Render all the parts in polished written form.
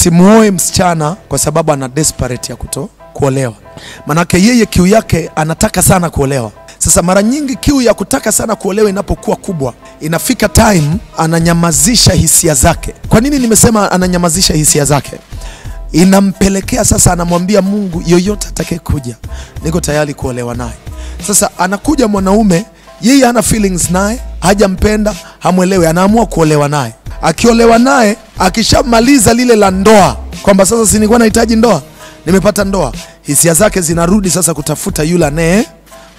usimuoe msichana kwa sababu ana desperate ya kuolewa. Manake yeye kiu yake anataka sana kuolewa. Sasa mara nyingi kiu ya kutaka sana kuolewa inapokuwa kubwa, inafika time ananyamazisha hisia zake. Kwa nini nimesema ananyamazisha hisia zake? Inampelekea sasa anamwambia Mungu, yoyote atakayekuja niko tayari kuolewa naye. Sasa anakuja mwanaume, yeye hana feelings naye, hajampenda, hamuelewi, anaamua kuolewa naye. Akiolewa naye, akishamaliza lile la ndoa, kwamba sasa si nilikuwa nahitaji ndoa, nimepata ndoa, hisia zake zinarudi sasa kutafuta yule anaye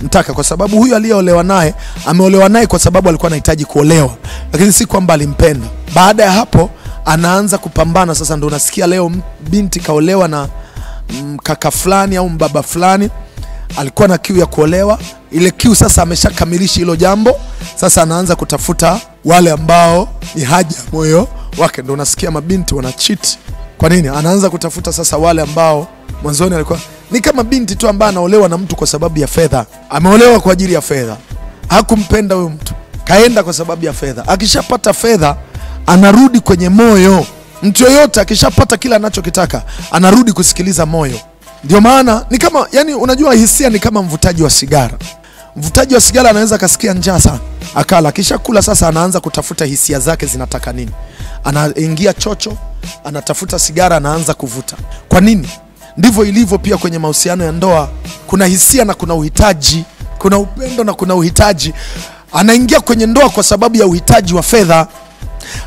mtaka, kwa sababu huyu aliyeolewa naye ameolewa naye kwa sababu alikuwa anahitaji kuolewa, lakini si kwamba alimpenda. Baada ya hapo anaanza kupambana. Sasa ndo unasikia leo binti kaolewa na kaka fulani au mbaba fulani, alikuwa na kiu ya kuolewa. Ile kiu sasa ameshakamilisha hilo jambo, sasa anaanza kutafuta wale ambao ni haja moyo wake. Ndo unasikia mabinti wana cheat. Kwa nini? Anaanza kutafuta sasa wale ambao mwanzoni alikuwa ni kama binti tu ambaye anaolewa na mtu kwa sababu ya fedha. Ameolewa kwa ajili ya fedha, hakumpenda huyo mtu, kaenda kwa sababu ya fedha. Akishapata fedha anarudi kwenye moyo. Mtu yoyote akishapata kila anachokitaka anarudi kusikiliza moyo. Ndio maana ni kama, yani unajua hisia ni kama mvutaji wa sigara. Mvutaji wa sigara anaweza kasikia njaa sana, akala, kisha kula, sasa anaanza kutafuta hisia zake zinataka nini. Anaingia chocho, anatafuta sigara, anaanza kuvuta. Kwa nini? Ndivyo ilivyo pia kwenye mahusiano ya ndoa. Kuna hisia na kuna uhitaji, kuna upendo na kuna uhitaji. Anaingia kwenye ndoa kwa sababu ya uhitaji wa fedha.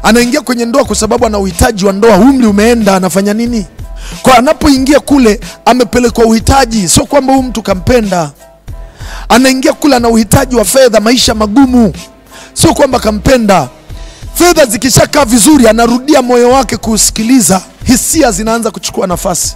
Anaingia kwenye ndoa kwa sababu ana uhitaji wa ndoa. Umri umeenda, anafanya nini? Kwa anapoingia kule amepelekwa uhitaji, sio kwamba huyu mtu kampenda. Anaingia kule na uhitaji wa fedha, maisha magumu, sio kwamba kampenda. Fedha zikishakaa vizuri, anarudia moyo wake kusikiliza, hisia zinaanza kuchukua nafasi.